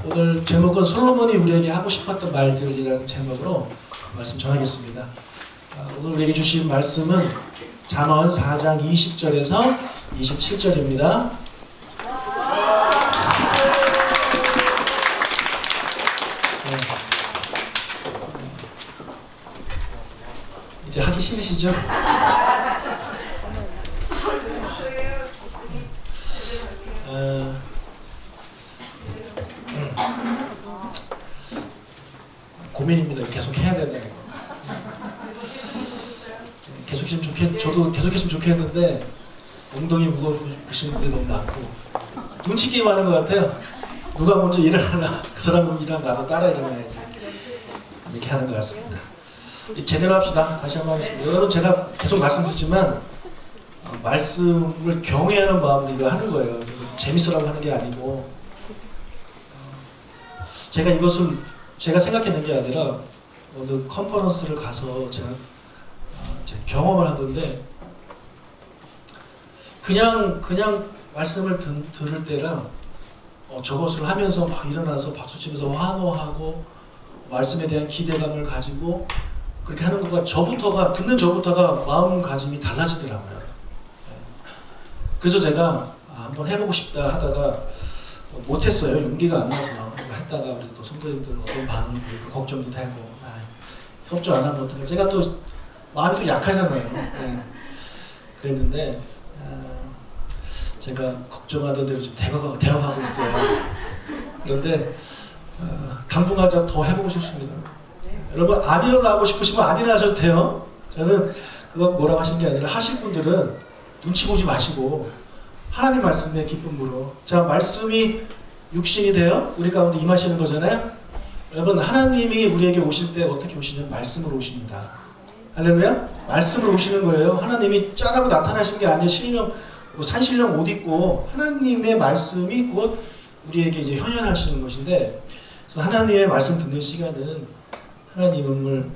오늘 제목은 솔로몬이 우리에게 하고 싶었던 말들이라는 제목으로 말씀 전하겠습니다. 오늘 우리에게 주신 말씀은 잠언 4장 20절에서 27절입니다. 이제 하기 싫으시죠? 고민입니다. 계속 해야 된다는 거. 저도 계속했으면 좋겠는데 엉덩이 무거우신 분들이 너무 많고 눈치 게임 하는 것 같아요. 누가 먼저 일어나나 그 사람은 일어나면 나도 따라 일어나야지 이렇게 하는 것 같습니다. 제대로 합시다. 다시 한번 하겠습니다. 여러분, 제가 계속 말씀드리지만 말씀을 경외하는 마음으로 이거 하는 거예요. 재밌으라고 하는 게 아니고 제가 생각했는 게 아니라 어느 컨퍼런스를 가서 제가 경험을 하던데 그냥 말씀을 들을 때랑 저것을 하면서 막 일어나서 박수치면서 환호하고 말씀에 대한 기대감을 가지고 그렇게 하는 것과 듣는 저부터가 마음가짐이 달라지더라고요. 그래서 제가 한번 해보고 싶다 하다가 못했어요. 용기가 안 나서 했다가 우리 또 성도님들 어떤 반응을 보이고 걱정도 되고 협조 안 하면 어떡해. 제가 또 마음이 또 약하잖아요. 네. 그랬는데 제가 걱정하던 대로 좀 대응하고 있어요. 그런데 당분간 더 해보고 싶습니다. 여러분, 안 일어나고 싶으시면 안 일어나셔도 돼요. 저는 그거 뭐라고 하신 게 아니라 하실 분들은 눈치 보지 마시고 하나님 말씀의 기쁨으로, 자, 말씀이 육신이 되어 우리 가운데 임하시는 거잖아요. 여러분, 하나님이 우리에게 오실 때 어떻게 오시냐면 말씀으로 오십니다. 할렐루야? 말씀으로 오시는 거예요. 하나님이 짠하고 나타나시는 게 아니에요. 신령, 산신령 옷 입고 하나님의 말씀이 곧 우리에게 이제 현현하시는 것인데, 그래서 하나님의 말씀 듣는 시간은 하나님을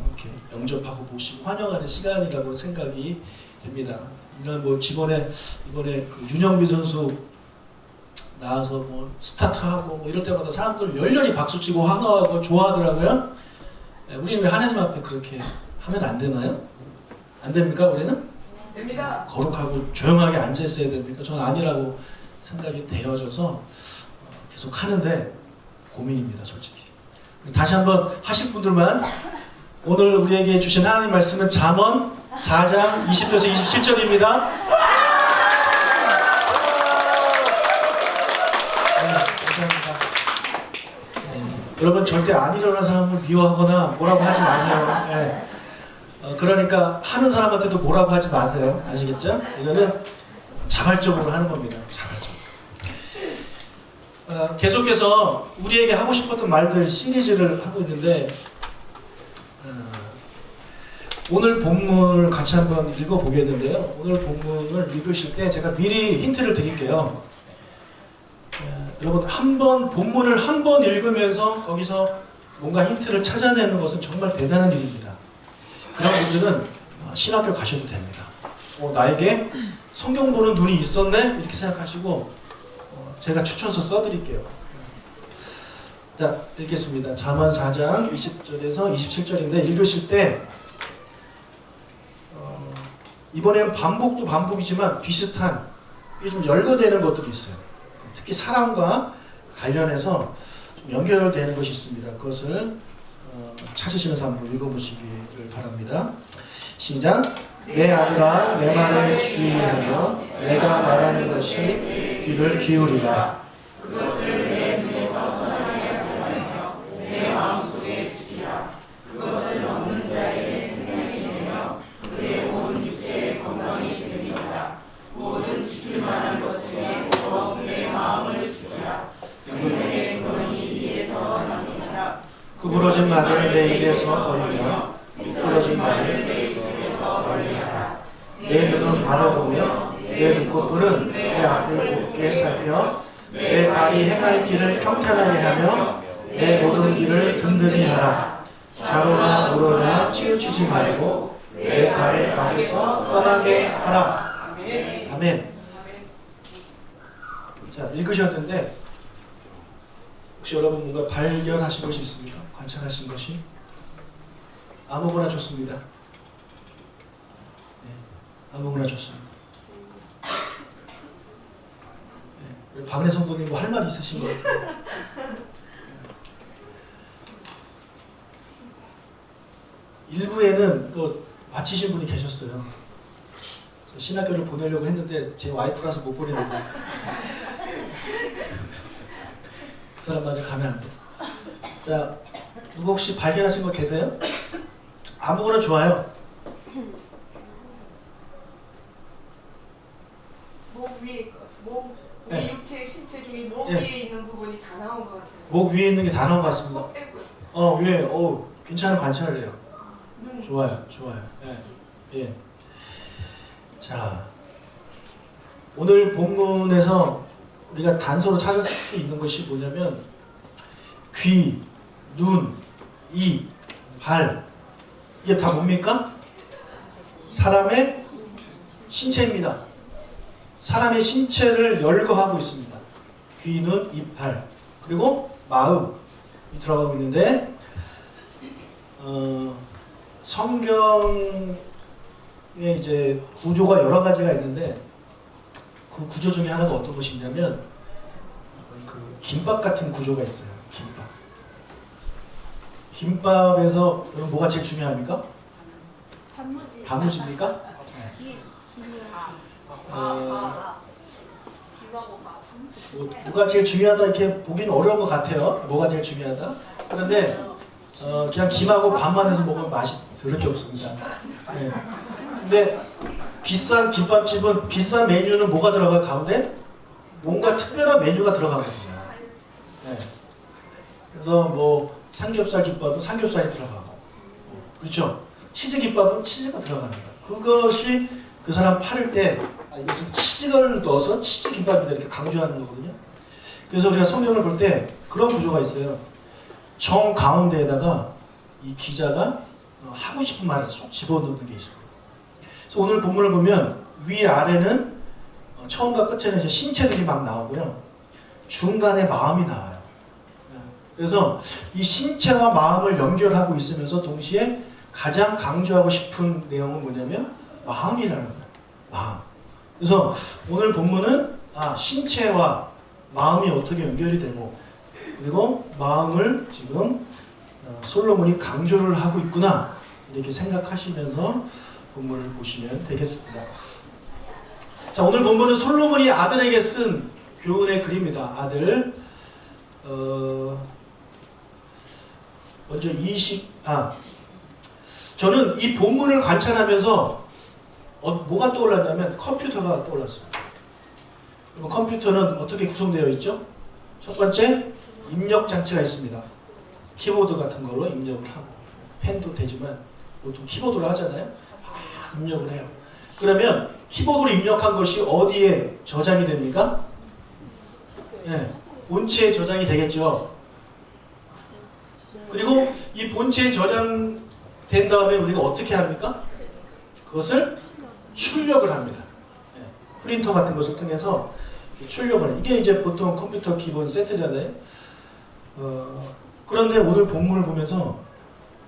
이렇게 영접하고 보시고 환영하는 시간이라고 생각이 됩니다. 이런 이번에 그 윤영빈 선수 나와서 스타트하고 이럴 때마다 사람들 열렬히 박수치고 환호하고 좋아하더라고요. 우리는 왜 하나님 앞에 그렇게 하면 안 되나요? 안 됩니까? 우리는? 됩니다. 거룩하고 조용하게 앉아 있어야 됩니까? 저는 아니라고 생각이 되어져서 계속 하는데 고민입니다, 솔직히. 다시 한번 하실 분들만, 오늘 우리에게 주신 하나님 말씀은 잠언 4장 20절에서 27절입니다. 감사합니다. 여러분, 절대 안 일어난 사람을 미워하거나 뭐라고 하지 마세요. 그러니까 하는 사람한테도 뭐라고 하지 마세요. 아시겠죠? 이거는 자발적으로 하는 겁니다. 자발적으로. 계속해서 우리에게 하고 싶었던 말들 시리즈를 하고 있는데 오늘 본문을 같이 한번 읽어보겠는데요. 오늘 본문을 읽으실 때 제가 미리 힌트를 드릴게요. 여러분, 본문을 한 번 읽으면서 거기서 뭔가 힌트를 찾아내는 것은 정말 대단한 일입니다. 그런 분들은 신학교 가셔도 됩니다. 나에게 성경 보는 눈이 있었네? 이렇게 생각하시고 제가 추천서 써드릴게요. 자, 읽겠습니다. 잠언 4장 20절에서 27절인데 읽으실 때 이번에는 반복도 반복이지만 비슷한, 이게 좀 열거되는 것들이 있어요. 특히 사랑과 관련해서 좀 연결되는 것이 있습니다. 그것을 찾으시면서 한번 읽어보시기를 바랍니다. 시작. 내 아들아, 내 말에 주의하며 내가 말하는 것이 귀를 기울이라. 그것을 내 눈에서 떠나게 하지 말며 내 마음속에 지키라. 그것을 얻는 자에게 생명이 되며 그의 온 육체의 건강이 됩니다. 모든 지킬 만한 것 중에 내 마음을 지키라. 생명의 근원이 이에서 납니다. 구부러진 말을 내 입에서 버리며 미끄러진 말을 내 입에서 멀리하라. 내 눈은 바라보며 내 눈꺼풀은 내 앞을 곱게 살펴 내 발이 행할 길을 평탄하게 하며 내 모든 길을 든든히 하라. 좌로나 우로나 치우치지 말고 내 발을 악에서 떠나게 하라. 아멘. 자, 읽으셨는데 혹시 여러분 뭔가 발견하신 것이 있습니까? 관찰하신 것이? 아무거나 좋습니다. 네, 아무거나 좋습니다. 네, 박은혜 성도님 뭐 할 말이 있으신 것 같아요. 일부에는 또 마치신 분이 계셨어요. 신학교를 보내려고 했는데 제 와이프라서 못 보내는데 그 사람마저 가면 안 돼. 자, 누구 혹시 발견하신 거 계세요? 아무거나 좋아요. 목 위에 목 우리 네. 육체 신체 중에 목 네. 위에 있는 부분이 다 나온 것 같아요. 목 위에 있는 게 다 나온 것 같습니다. 코 빼고요. 위에, 괜찮은 관찰이에요. 눈. 좋아요, 좋아요. 예, 예. 자, 오늘 본문에서 우리가 단서로 찾을 수 있는 것이 뭐냐면 귀, 눈, 입, 발 이게 다 뭡니까? 사람의 신체입니다. 사람의 신체를 열거하고 있습니다. 귀, 눈, 입, 발 그리고 마음이 들어가고 있는데 성경에 이제 구조가 여러 가지가 있는데 그 구조 중에 하나가 어떤 것이냐면 그 김밥 같은 구조가 있어요. 김밥. 김밥에서 여러분 뭐가 제일 중요합니까? 단무지. 단무지입니까? 네. 뭐가 제일 중요하다 이렇게 보기는 어려운 것 같아요. 뭐가 제일 중요하다. 그런데 그냥 김하고 밥만 해서 먹으면 맛이 더럽게 없습니다. 네. 근데 비싼 김밥집은 비싼 메뉴는 뭐가 들어가 가운데? 뭔가 특별한 메뉴가 들어가고 있어요. 네. 그래서 뭐 삼겹살 김밥은 삼겹살이 들어가고, 그렇죠? 치즈 김밥은 치즈가 들어갑니다. 그것이 그 사람 팔을 때 이것은 치즈를 넣어서 치즈 김밥이다 이렇게 강조하는 거거든요. 그래서 우리가 성경을 볼 때 그런 구조가 있어요. 정 가운데에다가 이 기자가 하고 싶은 말을 쏙 집어넣는 게 있어요. 그래서 오늘 본문을 보면 위아래는 처음과 끝에는 이제 신체들이 막 나오고요. 중간에 마음이 나와요. 그래서 이 신체와 마음을 연결하고 있으면서 동시에 가장 강조하고 싶은 내용은 뭐냐면 마음이라는 거예요. 마음. 그래서 오늘 본문은 신체와 마음이 어떻게 연결이 되고 그리고 마음을 지금 솔로몬이 강조를 하고 있구나 이렇게 생각하시면서 본문을 보시면 되겠습니다. 자, 오늘 본문은 솔로몬이 아들에게 쓴 교훈의 글입니다. 아들 먼저 저는 이 본문을 관찰하면서 뭐가 떠올랐냐면 컴퓨터가 떠올랐습니다. 그럼 컴퓨터는 어떻게 구성되어 있죠? 첫 번째 입력 장치가 있습니다. 키보드 같은 걸로 입력을 하고 펜도 되지만 보통 키보드로 하잖아요. 입력을 해요. 그러면 키보드로 입력한 것이 어디에 저장이 됩니까? 네, 본체에 저장이 되겠죠. 그리고 이 본체에 저장된 다음에 우리가 어떻게 합니까? 그것을 출력을 합니다. 네, 프린터 같은 것을 통해서 출력을 해요. 이게 이제 보통 컴퓨터 기본 세트잖아요. 그런데 오늘 본문을 보면서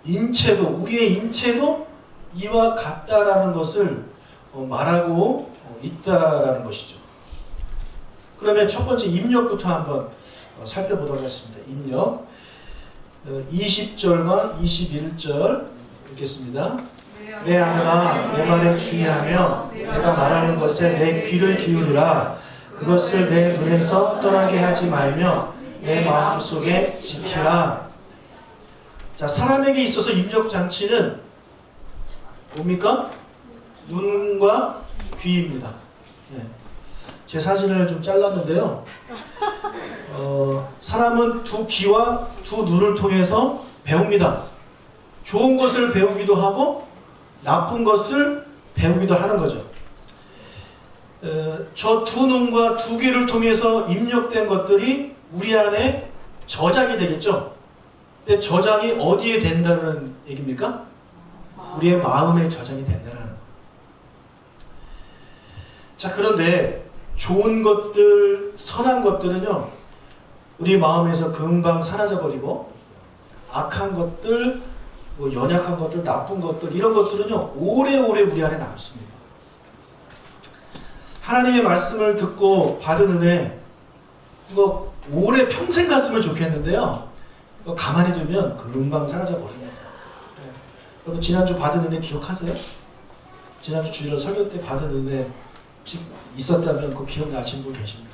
우리의 인체도 이와 같다라는 것을 말하고 있다라는 것이죠. 그러면 첫 번째 입력부터 한번 살펴보도록 하겠습니다. 입력 20절과 21절 읽겠습니다. 내 아들아 내 말에 주의하며 내가 말하는 것에 내 귀를 기울이라. 그것을 내 눈에서 떠나게 하지 말며 내 마음속에 지키라. 자, 사람에게 있어서 입력 장치는 뭡니까? 눈과 귀입니다. 네. 제 사진을 좀 잘랐는데요. 사람은 두 귀와 두 눈을 통해서 배웁니다. 좋은 것을 배우기도 하고 나쁜 것을 배우기도 하는 거죠. 저 두 눈과 두 귀를 통해서 입력된 것들이 우리 안에 저장이 되겠죠. 근데 저장이 어디에 된다는 얘기입니까? 우리의 마음에 저장이 된다는 거예요. 자, 그런데 좋은 것들, 선한 것들은요, 우리 마음에서 금방 사라져버리고 악한 것들, 뭐 연약한 것들, 나쁜 것들 이런 것들은요 오래오래 우리 안에 남습니다. 하나님의 말씀을 듣고 받은 은혜 이거 오래 평생 갔으면 좋겠는데요. 이거 가만히 두면 금방 사라져 버립니다. 네. 여러분 지난주 받은 은혜 기억하세요? 지난주 주일날 설교 때 받은 은혜 혹시 있었다면 그거 기억나시는 분 계십니까?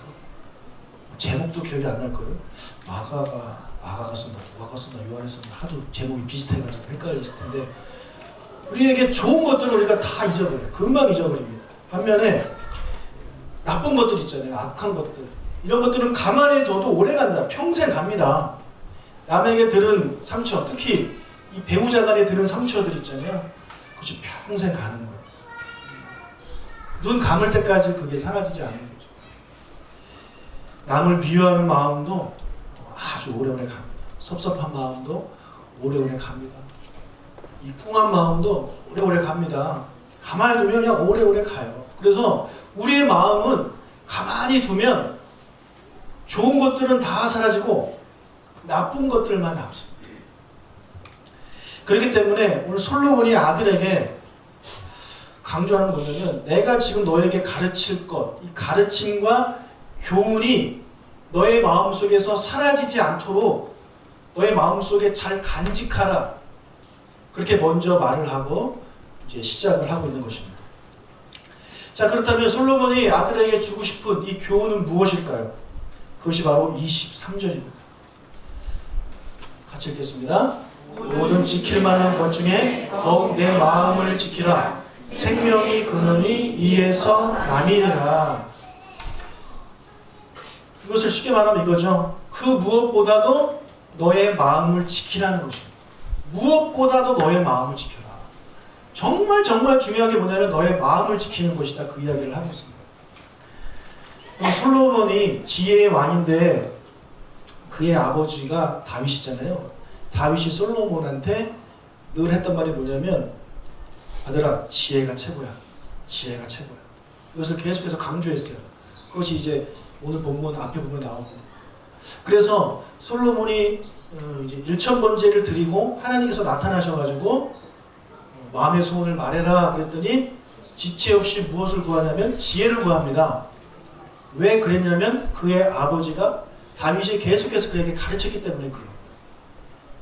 제목도 기억이 안 날 거예요. 마가가 썼나 누가가 썼나 요한이 썼나 하도 제목이 비슷해가지고 헷갈렸을 텐데 우리에게 좋은 것들을 우리가 다 잊어버려요. 금방 잊어버립니다. 반면에 나쁜 것들 있잖아요. 악한 것들 이런 것들은 가만히 둬도 오래 간다. 평생 갑니다. 남에게 들은 상처 특히 이 배우자 간에 들은 상처들 있잖아요. 그것이 평생 가는 거예요. 눈 감을 때까지 그게 사라지지 않는 거죠. 남을 미워하는 마음도 아주 오래오래 갑니다. 섭섭한 마음도 오래오래 갑니다. 이 꿍한 마음도 오래오래 갑니다. 가만히 두면 그냥 오래오래 가요. 그래서 우리의 마음은 가만히 두면 좋은 것들은 다 사라지고 나쁜 것들만 남습니다. 그렇기 때문에 오늘 솔로몬이 아들에게 강조하는 건 뭐냐면 내가 지금 너에게 가르칠 것, 이 가르침과 교훈이 너의 마음속에서 사라지지 않도록 너의 마음속에 잘 간직하라. 그렇게 먼저 말을 하고 이제 시작을 하고 있는 것입니다. 자, 그렇다면 솔로몬이 아들에게 주고 싶은 이 교훈은 무엇일까요? 그것이 바로 23절입니다. 같이 읽겠습니다. 모든 지킬 만한 것 중에 더욱 내 마음을 지키라. 생명이 근원이 이에서 남이니라. 이것을 쉽게 말하면 이거죠. 그 무엇보다도 너의 마음을 지키라는 것입니다. 무엇보다도 너의 마음을 지켜라. 정말 중요한 게 뭐냐면 너의 마음을 지키는 것이다. 그 이야기를 하고 있습니다. 솔로몬이 지혜의 왕인데 그의 아버지가 다윗이잖아요. 다윗이 솔로몬한테 늘 했던 말이 뭐냐면 아들아 지혜가 최고야. 지혜가 최고야. 이것을 계속해서 강조했어요. 그것이 이제 오늘 본문 앞에 보면 나옵니다. 그래서 솔로몬이 이제 일천번제를 드리고 하나님께서 나타나셔가지고 마음의 소원을 말해라 그랬더니 지체 없이 무엇을 구하냐면 지혜를 구합니다. 왜 그랬냐면 그의 아버지가 다윗이 계속해서 그에게 가르쳤기 때문에 그래요.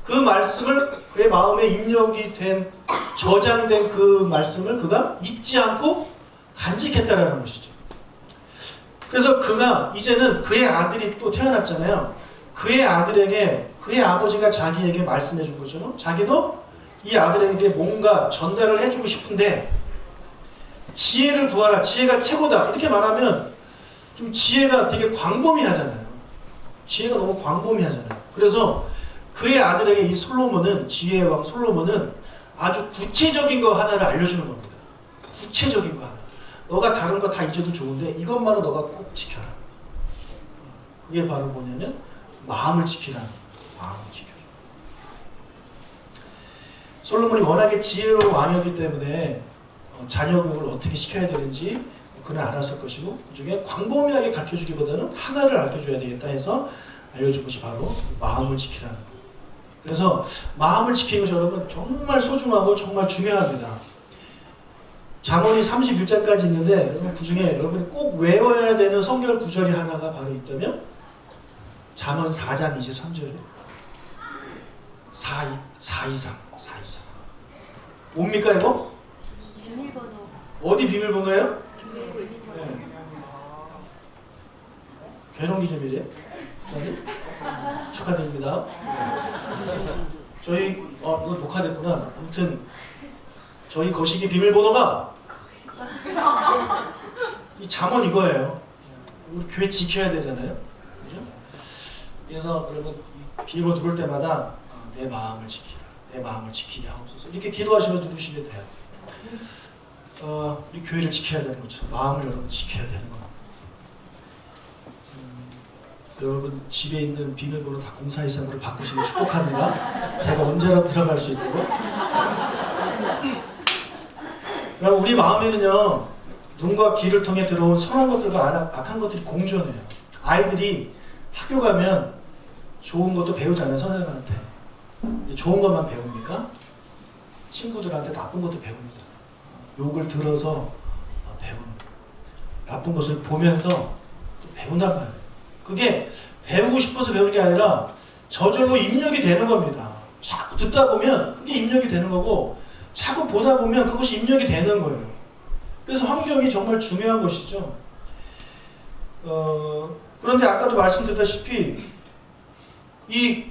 그 말씀을 그의 마음에 입력이 된 저장된 그 말씀을 그가 잊지 않고 간직했다라는 것이죠. 그래서 그가 이제는 그의 아들이 또 태어났잖아요. 그의 아들에게 그의 아버지가 자기에게 말씀해 준 것처럼 자기도 이 아들에게 뭔가 전달을 해주고 싶은데 지혜를 구하라. 지혜가 최고다. 이렇게 말하면 좀 지혜가 되게 광범위하잖아요. 지혜가 너무 광범위하잖아요. 그래서 그의 아들에게 이 솔로몬은 지혜의 왕 솔로몬은 아주 구체적인 거 하나를 알려주는 겁니다. 구체적인 거 하나. 너가 다른 거 다 잊어도 좋은데 이것만은 너가 꼭 지켜라. 그게 바로 뭐냐면 마음을 지키라는 거예요. 마음을 지켜라. 솔로몬이 워낙에 지혜로운 왕이었기 때문에 자녀 교육을 어떻게 시켜야 되는지 그는 알았을 것이고 그 중에 광범위하게 가르쳐주기보다는 하나를 알려줘야 되겠다 해서 알려준 것이 바로 마음을 지키라는 거예요. 그래서 마음을 지키는 것이 여러분 정말 소중하고 정말 중요합니다. 잠언이 31장까지 있는데 여러분 그 중에 여러분이 꼭 외워야 되는 성경 구절이 하나가 바로 있다면 잠언 4장 23절이에요. 423 뭡니까 이거? 비밀번호. 어디 비밀번호예요? 비밀번호. 네. 결혼기념일이에요? 축하드립니다. 저희 이거 녹화됐구나. 아무튼 저희 거시기 비밀번호가 이 잠언 이거예요. 우리 교회 지켜야 되잖아요. 그죠? 그래서 여러분 이 비밀번호 누를 때마다 내 마음을 지키라. 내 마음을 지키게 하옵소서. 이렇게 기도하시면 누르시면 돼요. 우리 교회를 지켜야 되는 거죠. 마음을 여러분 지켜야 되는 겁니다. 여러분 집에 있는 비밀번호 다 0413으로 바꾸시면 축복합니다. 제가 언제나 들어갈 수 있도록. 그럼 우리 마음에는요 눈과 귀를 통해 들어온 선한 것들과 악한 것들이 공존해요. 아이들이 학교 가면 좋은 것도 배우잖아요, 선생님한테. 좋은 것만 배웁니까? 친구들한테 나쁜 것도 배웁니다. 욕을 들어서 배웁니다. 나쁜 것을 보면서 또 배운단 말이에요. 그게 배우고 싶어서 배우는 게 아니라 저절로 입력이 되는 겁니다. 자꾸 듣다 보면 그게 입력이 되는 거고 자꾸 보다 보면 그것이 입력이 되는 거예요. 그래서 환경이 정말 중요한 것이죠. 그런데 아까도 말씀드렸다시피 이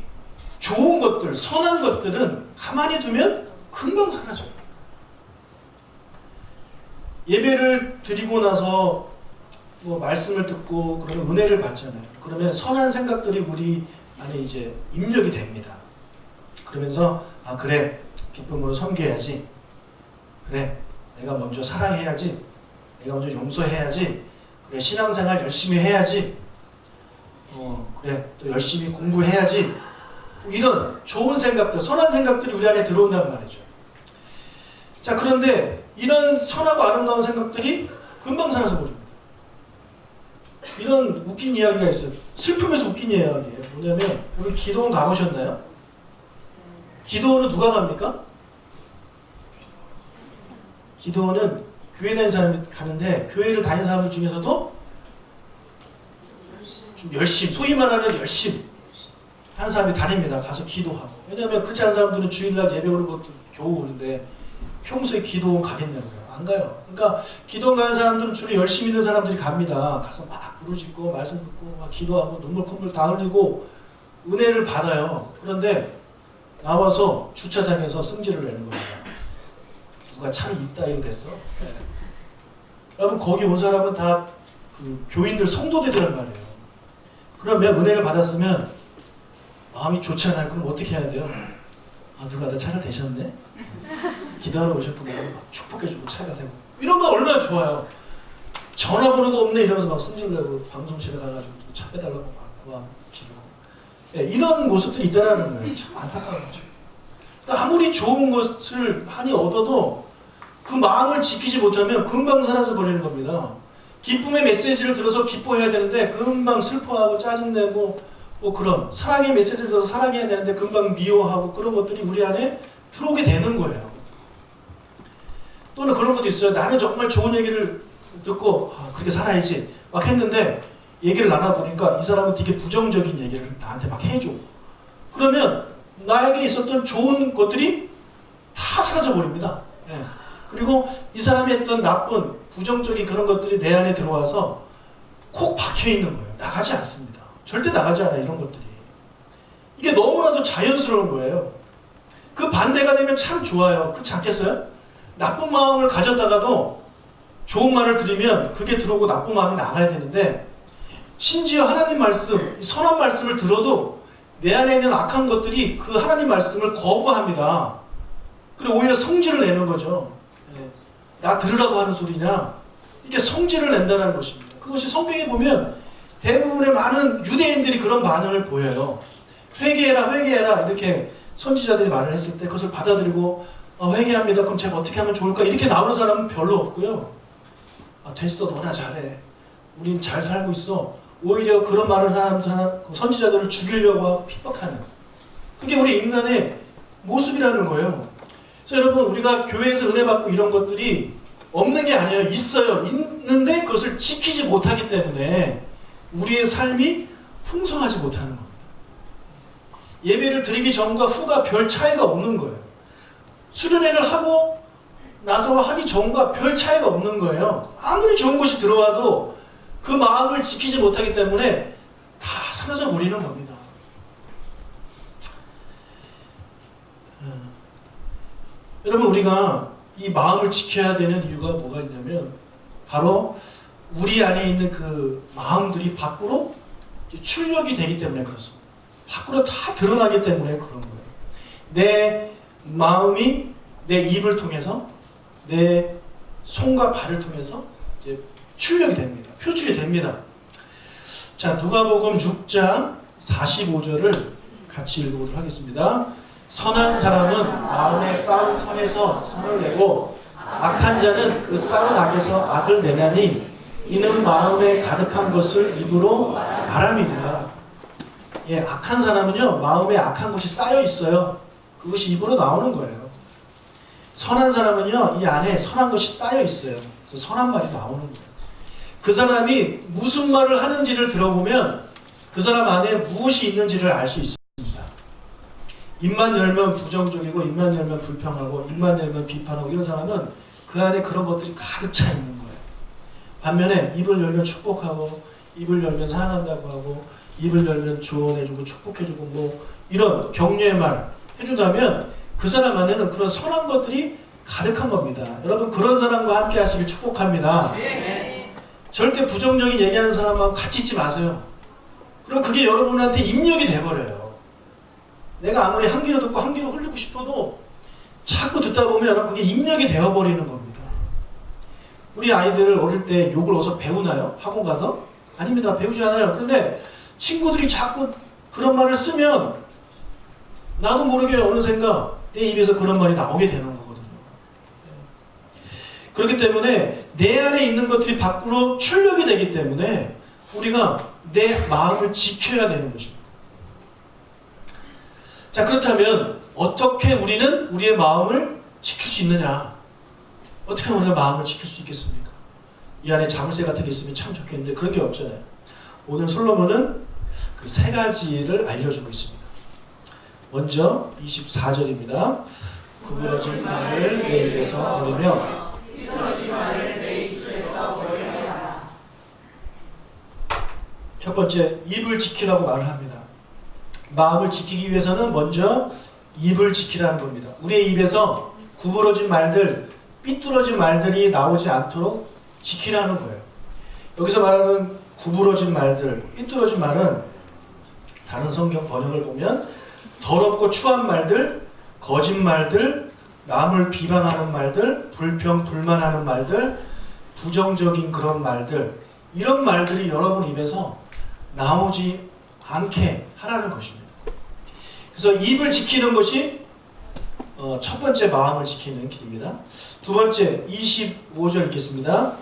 좋은 것들, 선한 것들은 가만히 두면 금방 사라져요. 예배를 드리고 나서 뭐 말씀을 듣고 그러면 은혜를 받잖아요. 그러면 선한 생각들이 우리 안에 이제 입력이 됩니다. 그러면서 아 그래 기쁨으로 섬겨야지. 그래 내가 먼저 사랑해야지. 내가 먼저 용서해야지. 그래 신앙생활 열심히 해야지. 그래 또 열심히 공부해야지. 이런 좋은 생각들, 선한 생각들이 우리 안에 들어온단 말이죠. 자 그런데 이런 선하고 아름다운 생각들이 금방 사라져 버립니다. 이런 웃긴 이야기가 있어요. 슬프면서 웃긴 이야기예요. 뭐냐면 여기 기도원 가보셨나요? 기도원은 누가 갑니까? 기도원은 교회 다니는 사람이 가는데 교회를 다니는 사람들 중에서도 좀 열심, 소위 말하는 열심 하는 사람이 다닙니다. 가서 기도하고. 왜냐하면 그렇지 않은 사람들은 주일날 예배 오는 것도 겨우 오는데 평소에 기도원 가겠냐고요. 안 가요. 그러니까 기도원 가는 사람들은 주로 열심히 있는 사람들이 갑니다. 가서 막 부르짖고 말씀 듣고 막 기도하고 눈물 콧물 다 흘리고 은혜를 받아요. 그런데 나와서 주차장에서 승질을 내는 겁니다. 누가 차를 이따위로 댔어? 네. 여러분 거기 온 사람은 다 그 교인들 성도들이란 말이에요. 그러면 은혜를 받았으면 마음이 좋지 않아요. 그럼 어떻게 해야 돼요? 아 누가 나 차를 대셨네? 기도하러 오실 분은 막 축복해주고 차가 되고 이런 거 얼마나 좋아요. 전화번호도 없네 이러면서 막 승질내고 방송실에 가가지고 차 빼달라고 막 기도하고 네, 이런 모습들이 있다는 거예요. 참 안타까운 거죠. 그러니까 아무리 좋은 것을 많이 얻어도 그 마음을 지키지 못하면 금방 사라져 버리는 겁니다. 기쁨의 메시지를 들어서 기뻐해야 되는데 금방 슬퍼하고 짜증내고 뭐 그런 사랑의 메시지를 들어서 사랑해야 되는데 금방 미워하고 그런 것들이 우리 안에 들어오게 되는 거예요. 또는 그런 것도 있어요. 나는 정말 좋은 얘기를 듣고 아, 그렇게 살아야지 막 했는데 얘기를 나눠보니까 이 사람은 되게 부정적인 얘기를 나한테 막 해줘. 그러면 나에게 있었던 좋은 것들이 다 사라져 버립니다. 예. 그리고 이 사람이 했던 나쁜 부정적인 그런 것들이 내 안에 들어와서 콕 박혀 있는 거예요. 나가지 않습니다. 절대 나가지 않아요. 이런 것들이. 이게 너무나도 자연스러운 거예요. 그 반대가 되면 참 좋아요. 그렇지 않겠어요? 나쁜 마음을 가졌다가도 좋은 말을 들으면 그게 들어오고 나쁜 마음이 나가야 되는데 심지어 하나님 말씀, 선한 말씀을 들어도 내 안에 있는 악한 것들이 그 하나님 말씀을 거부합니다. 그리고 오히려 성질을 내는 거죠. 나 들으라고 하는 소리냐? 이게 성질을 낸다는 것입니다. 그것이 성경에 보면 대부분의 많은 유대인들이 그런 반응을 보여요. 회개해라 회개해라 이렇게 선지자들이 말을 했을 때 그것을 받아들이고 회개합니다. 그럼 제가 어떻게 하면 좋을까? 이렇게 나오는 사람은 별로 없고요. 됐어 너나 잘해. 우린 잘 살고 있어. 오히려 그런 말을 하는 선지자들을 죽이려고 하고 핍박하는 그게 우리 인간의 모습이라는 거예요. 그래서 여러분 우리가 교회에서 은혜 받고 이런 것들이 없는 게 아니에요. 있어요. 있는데 그것을 지키지 못하기 때문에 우리의 삶이 풍성하지 못하는 겁니다. 예배를 드리기 전과 후가 별 차이가 없는 거예요. 수련회를 하고 나서 하기 전과 별 차이가 없는 거예요. 아무리 좋은 것이 들어와도 그 마음을 지키지 못하기 때문에 다 사라져 버리는 겁니다. 여러분 우리가 이 마음을 지켜야 되는 이유가 뭐가 있냐면 바로 우리 안에 있는 그 마음들이 밖으로 출력이 되기 때문에 그렇습니다. 밖으로 다 드러나기 때문에 그런 거예요. 내 마음이 내 입을 통해서 내 손과 발을 통해서 이제 출력이 됩니다. 표출이 됩니다. 자, 누가복음 6장 45절을 같이 읽어보도록 하겠습니다. 선한 사람은 마음에 쌓은 선에서 선을 내고 악한 자는 그 쌓은 악에서 악을 내나니 이는 마음에 가득한 것을 입으로 말함이니라. 예, 악한 사람은요, 마음에 악한 것이 쌓여 있어요. 그것이 입으로 나오는 거예요. 선한 사람은요, 이 안에 선한 것이 쌓여 있어요. 그래서 선한 말이 나오는 거예요. 그 사람이 무슨 말을 하는지를 들어보면 그 사람 안에 무엇이 있는지를 알 수 있습니다. 입만 열면 부정적이고, 입만 열면 불평하고, 입만 열면 비판하고, 이런 사람은 그 안에 그런 것들이 가득 차 있는 거예요. 반면에 입을 열면 축복하고, 입을 열면 사랑한다고 하고, 입을 열면 조언해주고 축복해주고 뭐 이런 격려의 말 해준다면 그 사람 안에는 그런 선한 것들이 가득한 겁니다. 여러분, 그런 사람과 함께 하시길 축복합니다. 절대 부정적인 얘기하는 사람하고 같이 있지 마세요. 그럼 그게 여러분한테 입력이 돼버려요. 내가 아무리 한 귀로 듣고 한 귀로 흘리고 싶어도 자꾸 듣다 보면 그게 입력이 되어버리는 겁니다. 우리 아이들 어릴 때 욕을 어디서 배우나요? 학원 가서? 아닙니다. 배우지 않아요. 그런데 친구들이 자꾸 그런 말을 쓰면 나도 모르게 어느샌가 내 입에서 그런 말이 나오게 되는 거거든요. 그렇기 때문에 내 안에 있는 것들이 밖으로 출력이 되기 때문에 우리가 내 마음을 지켜야 되는 것입니다. 자, 그렇다면 어떻게 우리는 우리의 마음을 지킬 수 있느냐? 어떻게 하면 우리가 마음을 지킬 수 있겠습니까? 이 안에 자물쇠 같은 게 있으면 참 좋겠는데 그런 게 없잖아요. 오늘 솔로몬은 그 세 가지를 알려주고 있습니다. 먼저 24절입니다. 구부러진 말을 내 입에서 버리며 첫 번째, 입을 지키라고 말을 합니다. 마음을 지키기 위해서는 먼저 입을 지키라는 겁니다. 우리의 입에서 구부러진 말들, 삐뚤어진 말들이 나오지 않도록 지키라는 거예요. 여기서 말하는 구부러진 말들, 삐뚤어진 말은 다른 성경 번역을 보면 더럽고 추한 말들, 거짓말들, 남을 비방하는 말들, 불평, 불만하는 말들, 부정적인 그런 말들, 이런 말들이 여러분 입에서 나오지 않게 하라는 것입니다. 그래서 입을 지키는 것이 첫 번째 마음을 지키는 길입니다. 두 번째 25절 읽겠습니다.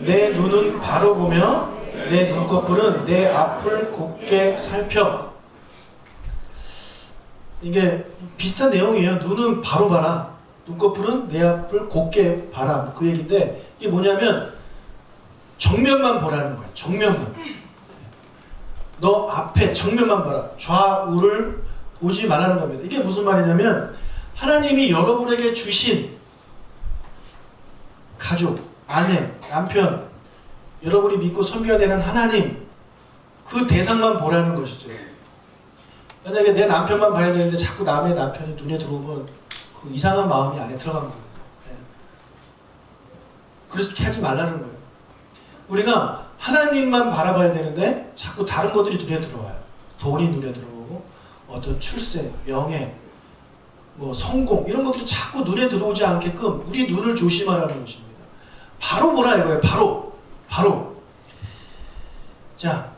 내 눈은 바로 보며 내 눈꺼풀은 내 앞을 곱게 살펴. 이게 비슷한 내용이에요. 눈은 바로 봐라. 눈꺼풀은 내 앞을 곱게 봐라. 그 얘기인데 이게 뭐냐면 정면만 보라는 거예요. 정면만. 너 앞에 정면만 봐라. 좌우를 보지 말라는 겁니다. 이게 무슨 말이냐면 하나님이 여러분에게 주신 가족, 아내, 남편, 여러분이 믿고 섬겨야 되는 하나님, 그 대상만 보라는 것이죠. 만약에 내 남편만 봐야 되는데 자꾸 남의 남편이 눈에 들어오면 그 이상한 마음이 안에 들어간 거예요. 그렇게 하지 말라는 거예요. 우리가 하나님만 바라봐야 되는데 자꾸 다른 것들이 눈에 들어와요. 돈이 눈에 들어오고 어떤 출세, 명예, 뭐 성공 이런 것들이 자꾸 눈에 들어오지 않게끔 우리 눈을 조심하라는 것입니다. 바로 보라 이거예요. 바로. 자,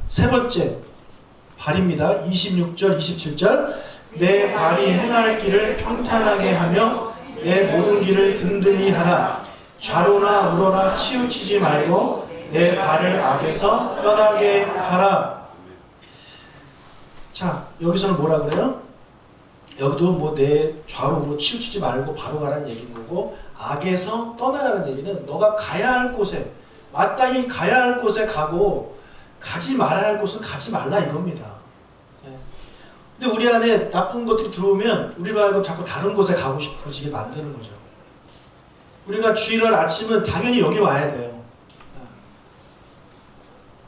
세 번째 발입니다. 26절, 27절. 내 발이 행할 길을 평탄하게 하며 내 모든 길을 든든히 하라. 좌로나 우로나 치우치지 말고 내 발을 악에서 떠나게 하라. 자, 여기서는 뭐라 그래요? 여기도 뭐 내 좌로 우로 치우치지 말고 바로 가라는 얘기인 거고, 악에서 떠나라는 얘기는 너가 가야 할 곳에, 마땅히 가야 할 곳에 가고 가지 말아야 할 곳은 가지 말라 이겁니다. 근데 우리 안에 나쁜 것들이 들어오면 우리로 하여금 자꾸 다른 곳에 가고 싶어지게 만드는 거죠. 우리가 주일날 아침은 당연히 여기 와야 돼요.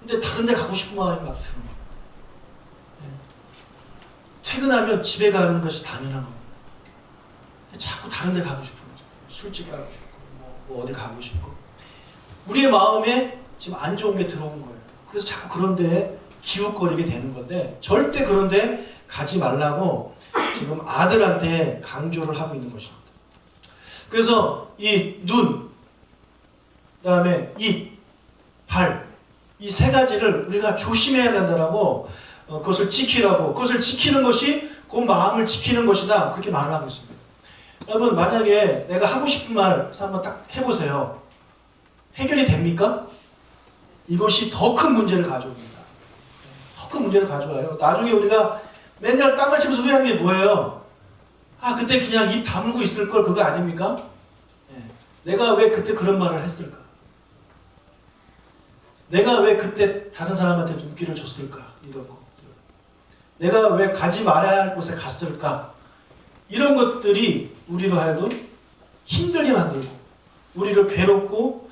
근데 다른 데 가고 싶은 마음이 막 드는 거예요. 퇴근하면 집에 가는 것이 당연한 겁니다. 자꾸 다른 데 가고 싶은 거죠. 술집 가고 싶고 뭐 어디 가고 싶고. 우리의 마음에 지금 안 좋은 게 들어온 거예요. 그래서 자꾸 그런 데에 기웃거리게 되는 건데 절대 그런 데 가지 말라고 지금 아들한테 강조를 하고 있는 것입니다. 그래서 이 눈, 그다음에 입, 발, 이 세 가지를 우리가 조심해야 된다라고 그것을 지키라고, 그것을 지키는 것이 그 마음을 지키는 것이다, 그렇게 말을 하고 있습니다. 여러분, 만약에 내가 하고 싶은 말 한번 딱 해보세요. 해결이 됩니까? 이것이 더 큰 문제를 가져옵니다. 큰 문제를 가져와요. 나중에 우리가 맨날 땅을 치면서 후회하는 게 뭐예요? 아, 그때 그냥 입 다물고 있을 걸, 그거 아닙니까? 예. 내가 왜 그때 그런 말을 했을까? 내가 왜 그때 다른 사람한테 눈길을 줬을까? 이런 것들. 내가 왜 가지 말아야 할 곳에 갔을까? 이런 것들이 우리로 하여금 힘들게 만들고 우리를 괴롭고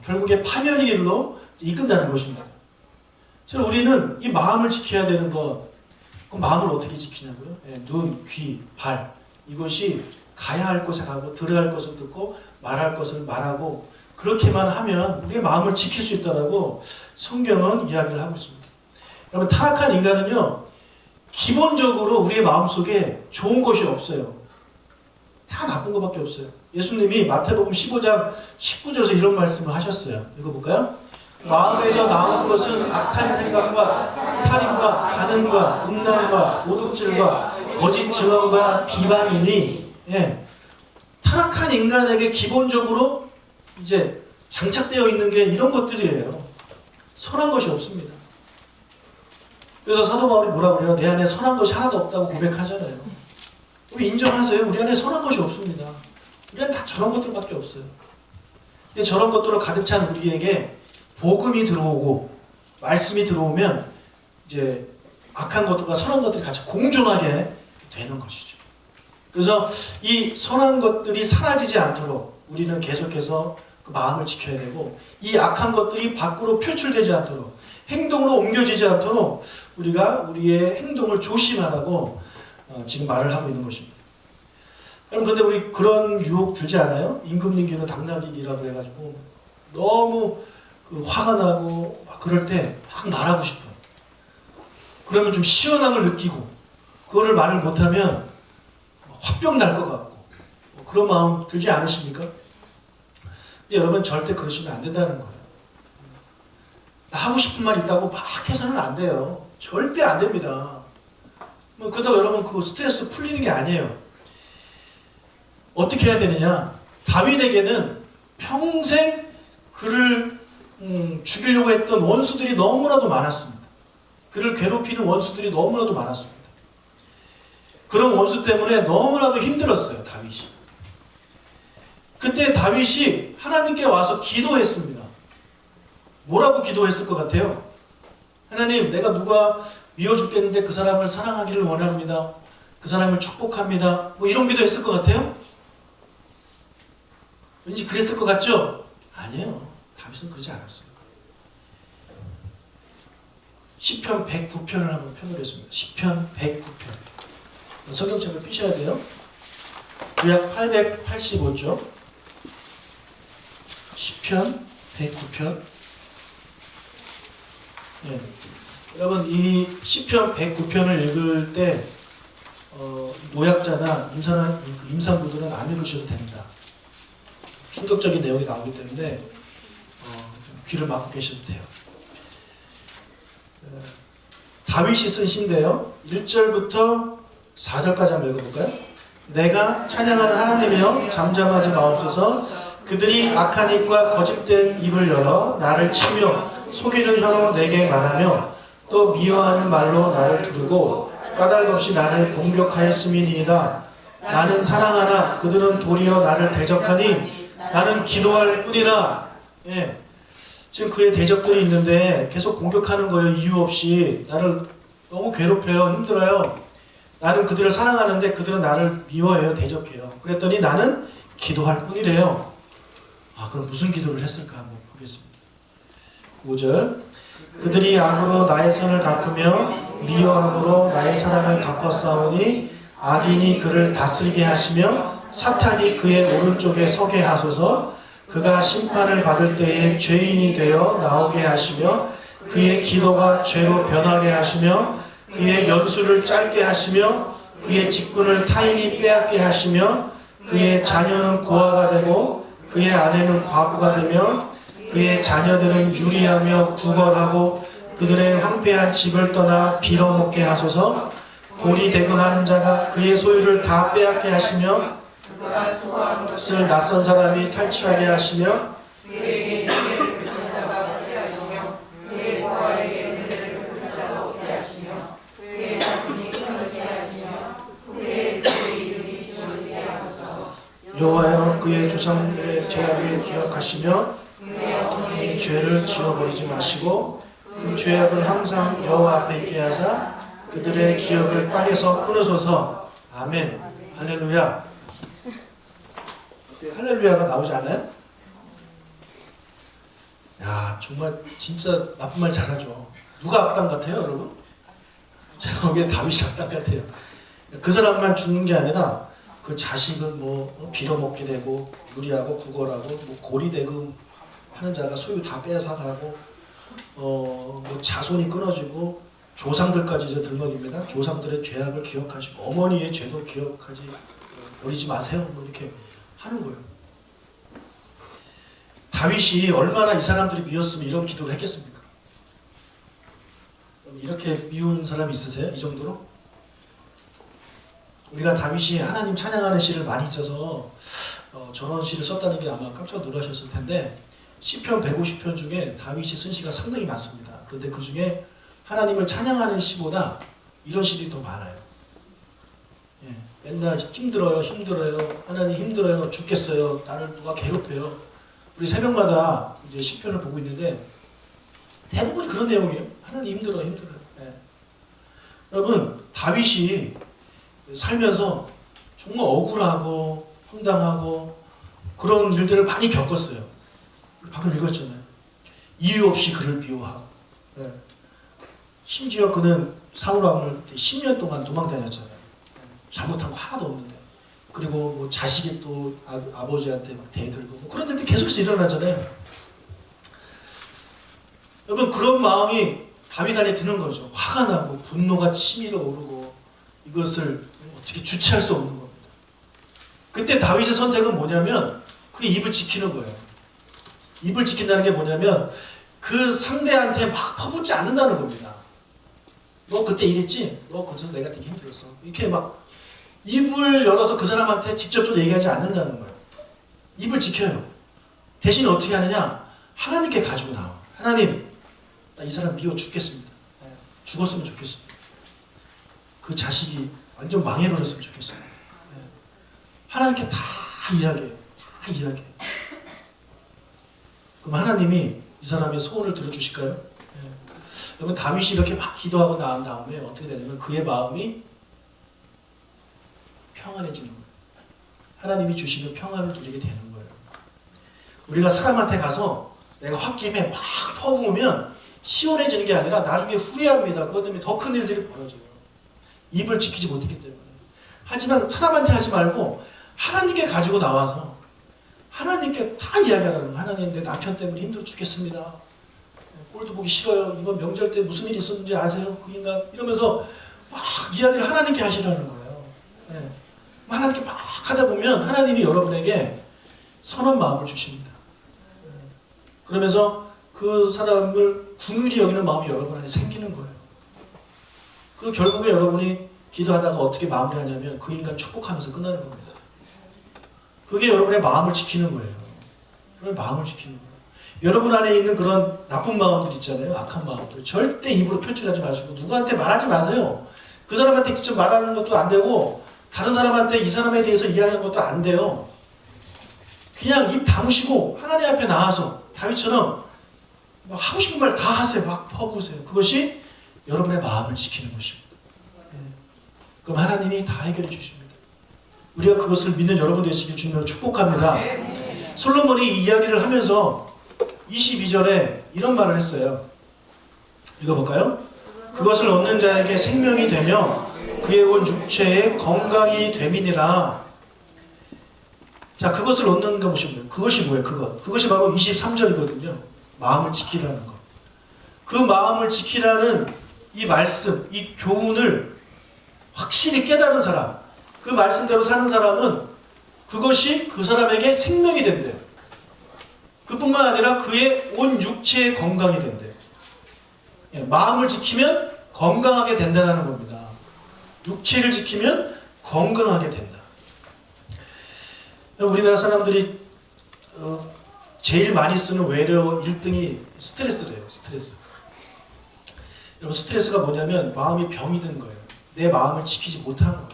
결국에 파멸의 길로 이끈다는 것입니다. 그래서 우리는 이 마음을 지켜야 되는 것, 그 마음을 어떻게 지키냐고요? 예, 눈, 귀, 발, 이것이 가야 할 곳에 가고 들어야 할 것을 듣고 말할 것을 말하고 그렇게만 하면 우리의 마음을 지킬 수 있다고 성경은 이야기를 하고 있습니다. 여러분, 타락한 인간은요, 기본적으로 우리의 마음속에 좋은 것이 없어요. 다 나쁜 것밖에 없어요. 예수님이 마태복음 15장 19절에서 이런 말씀을 하셨어요. 읽어볼까요? 마음에서 나오는 것은 악한 생각과 살인과 간음과 음란과 도둑질과 거짓 증언과 비방이니, 예, 타락한 인간에게 기본적으로 이제 장착되어 있는 게 이런 것들이에요. 선한 것이 없습니다. 그래서 사도 바울이 뭐라고 그래요? 내 안에 선한 것이 하나도 없다고 고백하잖아요. 우리 인정하세요. 우리 안에 선한 것이 없습니다. 우리 안에 다 저런 것들밖에 없어요. 근데 저런 것들로 가득 찬 우리에게 복음이 들어오고 말씀이 들어오면 이제 악한 것들과 선한 것들이 같이 공존하게 되는 것이죠. 그래서 이 선한 것들이 사라지지 않도록 우리는 계속해서 그 마음을 지켜야 되고, 이 악한 것들이 밖으로 표출되지 않도록, 행동으로 옮겨지지 않도록 우리가 우리의 행동을 조심하라고 지금 말을 하고 있는 것입니다. 여러분, 근데 우리 그런 유혹 들지 않아요? 임금님기는 당나귀기라고 해가지고 너무 화가 나고 막 그럴 때 막 말하고 싶어요. 그러면 좀 시원함을 느끼고, 그거를 말을 못하면 화병 날 것 같고, 그런 마음 들지 않으십니까? 근데 여러분, 절대 그러시면 안 된다는 거예요. 나 하고 싶은 말 있다고 막 해서는 안 돼요. 절대 안 됩니다. 그렇다고 여러분 그 스트레스 풀리는 게 아니에요. 어떻게 해야 되느냐? 다윗에게는 평생 그를 죽이려고 했던 원수들이 너무나도 많았습니다. 그를 괴롭히는 원수들이 너무나도 많았습니다. 그런 원수 때문에 너무나도 힘들었어요, 다윗이. 그때 다윗이 하나님께 와서 기도했습니다. 뭐라고 기도했을 것 같아요? 하나님, 내가 누가 미워 죽겠는데 그 사람을 사랑하기를 원합니다. 그 사람을 축복합니다. 뭐 이런 기도 했을 것 같아요? 왠지 그랬을 것 같죠? 아니에요. 다윗은 그러지 않았어요. 시편 109편을 한번 펴보겠습니다. 시편 109편. 성경책을 피셔야 돼요. 구약 885쪽. 시편 109편. 예. 여러분, 이 시편 109편을 읽을 때 노약자나 임산부들은 안 읽으셔도 됩니다. 충격적인 내용이 나오기 때문에 귀를 막고 계셔도 돼요. 다윗이 쓴 시인데요. 1절부터 4절까지 한번 읽어볼까요? 내가 찬양하는 하나님이여 잠잠하지 마옵소서. 그들이 악한 입과 거짓된 입을 열어 나를 치며 속이는 혀로 내게 말하며 또 미워하는 말로 나를 두르고 까닭없이 나를 공격하였음이니이다. 나는 사랑하나 그들은 도리어 나를 대적하니 나는 기도할 뿐이라. 예. 지금 그의 대적들이 있는데 계속 공격하는 거예요. 이유 없이 나를 너무 괴롭혀요. 힘들어요. 나는 그들을 사랑하는데 그들은 나를 미워해요. 대적해요. 그랬더니 나는 기도할 뿐이래요. 아, 그럼 무슨 기도를 했을까 한번 보겠습니다. 5절. 그들이 악으로 나의 선을 갚으며 미워함으로 나의 사랑을 갚았사오니 악인이 그를 다스리게 하시며 사탄이 그의 오른쪽에 서게 하소서. 그가 심판을 받을 때에 죄인이 되어 나오게 하시며 그의 기도가 죄로 변하게 하시며 그의 연수를 짧게 하시며 그의 직분을 타인이 빼앗게 하시며 그의 자녀는 고아가 되고 그의 아내는 과부가 되며 그의 자녀들은 유리하며 구걸하고 그들의 황폐한 집을 떠나 빌어먹게 하소서. 돌이 대금하는 자가 그의 소유를 다 빼앗게 하시며 그가 수고한 것을 낯선 사람이 탈취하게 하시며 그에게 은혜를 베푼 자가 맞이하시며 그의 고아에게 은혜를 베푼 자가 여호와여 그의 조상들의 죄악을 기억하시며 이 죄를 지워버리지 마시고 그 죄악을 항상 여호와 앞에 있게 하사 그들의 기억을 땅에서 끊으소서. 아멘. 할렐루야. 할렐루야가 나오지 않아요? 야, 정말 진짜 나쁜 말 잘하죠. 누가 악당 같아요, 여러분? 제가 보기엔 다윗이 악당 같아요. 그 사람만 죽는 게 아니라 그 자식은 뭐 빌어먹게 되고 유리하고 구걸하고 뭐 고리대금 하는 자가 소유 다 빼앗아가고 뭐 자손이 끊어지고 조상들까지 이제 들먹입니다. 조상들의 죄악을 기억하시고 어머니의 죄도 기억하지 버리지 마세요. 뭐 이렇게 하는 거예요. 다윗이 얼마나 이 사람들이 미웠으면 이런 기도를 했겠습니까? 이렇게 미운 사람 있으세요? 이 정도로? 우리가 다윗이 하나님 찬양하는 시를 많이 써서 저런 시를 썼다는 게 아마 깜짝 놀라셨을 텐데 시편 150편 중에 다윗이 쓴 시가 상당히 많습니다. 그런데 그 중에 하나님을 찬양하는 시보다 이런 시들이 더 많아요. 예, 맨날 힘들어요. 하나님 힘들어요. 죽겠어요. 나를 누가 괴롭혀요. 우리 새벽마다 이제 시편을 보고 있는데 대부분이 그런 내용이에요. 하나님 힘들어요. 예. 여러분 다윗이 살면서 정말 억울하고 황당하고 그런 일들을 많이 겪었어요. 방금 읽었잖아요. 이유 없이 그를 미워하고. 예. 심지어 그는 사울 왕을 10년 동안 도망다녔잖아요. 잘못한 거 하나도 없는데. 그리고 뭐 자식이 또 아버지한테 막 대들고 뭐 그런 일들이 계속해서 일어나잖아요. 여러분 그런 마음이 다윗 안에 드는 거죠. 화가 나고 분노가 치밀어 오르고 이것을 어떻게 주체할 수 없는 겁니다. 그때 다윗의 선택은 뭐냐면 그 입을 지키는 거예요. 입을 지킨다는 게 뭐냐면 그 상대한테 막 퍼붓지 않는다는 겁니다. 너 그때 이랬지? 너 그래서 내가 되게 힘들었어. 이렇게 막 입을 열어서 그 사람한테 직접적으로 얘기하지 않는다는 거예요. 입을 지켜요. 대신 어떻게 하느냐? 하나님께 가지고 나와. 하나님, 나 이 사람 미워 죽겠습니다. 죽었으면 좋겠습니다. 그 자식이 완전 망해버렸으면 좋겠어요. 하나님께 다 이야기해요. 다 이야기해요. 그럼 하나님이 이 사람의 소원을 들어주실까요? 여러분 다윗이 이렇게 막 기도하고 나온 다음에 어떻게 되냐면 그의 마음이 평안해지는 거예요. 하나님이 주시는 평안을 누리게 되는 거예요. 우리가 사람한테 가서 내가 홧김에 막 퍼부으면 시원해지는 게 아니라 나중에 후회합니다. 그것 때문에 더 큰 일들이 벌어져요. 입을 지키지 못했기 때문에. 하지만 사람한테 하지 말고 하나님께 가지고 나와서 하나님께 다 이야기하라는 거예요. 하나님 내 남편 때문에 힘들어 죽겠습니다. 꼴도 보기 싫어요. 이번 명절 때 무슨 일이 있었는지 아세요? 그 인간 이러면서 막 이야기를 하나님께 하시라는 거예요. 네. 하나님께 막 하다 보면 하나님이 여러분에게 선한 마음을 주십니다. 그러면서 그 사람을 긍휼히 여기는 마음이 여러분 안에 생기는 거예요. 그리고 결국에 여러분이 기도하다가 어떻게 마무리하냐면 그 인간 축복하면서 끝나는 겁니다. 그게 여러분의 마음을 지키는 거예요. 여러분의 마음을 지키는 거예요. 여러분 안에 있는 그런 나쁜 마음들 있잖아요. 악한 마음들. 절대 입으로 표출하지 마시고 누구한테 말하지 마세요. 그 사람한테 직접 말하는 것도 안 되고 다른 사람한테 이 사람에 대해서 이야기하는 것도 안 돼요. 그냥 입 다무시고 하나님 앞에 나와서 다윗처럼 막 하고 싶은 말 다 하세요. 막 퍼부으세요. 그것이 여러분의 마음을 지키는 것입니다. 그럼 하나님이 다 해결해 주십니다. 우리가 그것을 믿는 여러분 되시길 주님으로 축복합니다. 솔로몬이 이 이야기를 하면서 22절에 이런 말을 했어요. 읽어볼까요? 그것을 얻는 자에게 생명이 되며 그의 온 육체에 건강이 됨이니라. 자, 그것을 얻는 거 보시면 그것이 뭐예요? 그것이 바로 23절이거든요. 마음을 지키라는 것. 그 마음을 지키라는 이 말씀, 이 교훈을 확실히 깨달은 사람, 그 말씀대로 사는 사람은 그것이 그 사람에게 생명이 된대요. 그뿐만 아니라 그의 온 육체의 건강이 된대요. 마음을 지키면 건강하게 된다는 겁니다. 육체를 지키면 건강하게 된다. 우리나라 사람들이 제일 많이 쓰는 외래어 1등이 스트레스래요. 스트레스. 여러분 스트레스가 뭐냐면 마음이 병이 든 거예요. 내 마음을 지키지 못하는 거예요.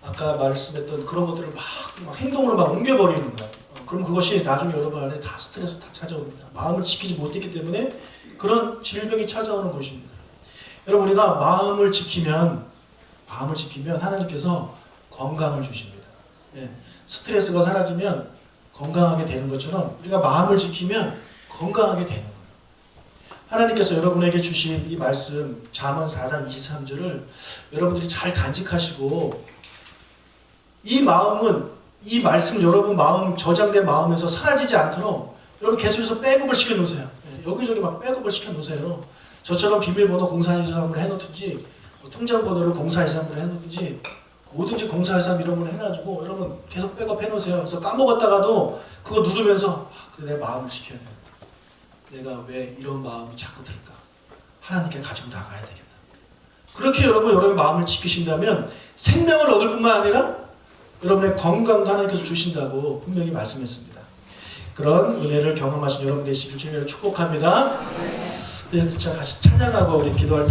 아까 말씀했던 그런 것들을 막 행동으로 막 옮겨버리는 거예요. 그럼 그것이 나중에 여러분 안에 다 스트레스 다 찾아옵니다. 마음을 지키지 못했기 때문에 그런 질병이 찾아오는 것입니다. 여러분 우리가 마음을 지키면 하나님께서 건강을 주십니다. 예, 스트레스가 사라지면 건강하게 되는 것처럼 우리가 마음을 지키면 건강하게 되는 거예요. 하나님께서 여러분에게 주신 이 말씀 잠언 4장 23절을 여러분들이 잘 간직하시고 이 말씀 여러분 마음 저장된 마음에서 사라지지 않도록 여러분 계속해서 백업을 시켜 놓으세요. 여기저기 막 백업을 시켜 놓으세요. 저처럼 비밀번호 0423으로 해놓든지 통장번호를 0423으로 해놓든지 뭐든지 0423 이런 걸 해가지고 여러분 계속 백업 해놓으세요. 그래서 까먹었다가도 그거 누르면서 그래, 내 마음을 지켜야 돼. 내가 왜 이런 마음이 자꾸 들까? 하나님께 가지고 나가야 되겠다. 그렇게 여러분의 마음을 지키신다면 생명을 얻을 뿐만 아니라 여러분의 건강도 하나님께서 주신다고 분명히 말씀했습니다. 그런 은혜를 경험하신 여러분 되시길 주님으로 축복합니다. 자, 같이 찬양하고 우리 기도할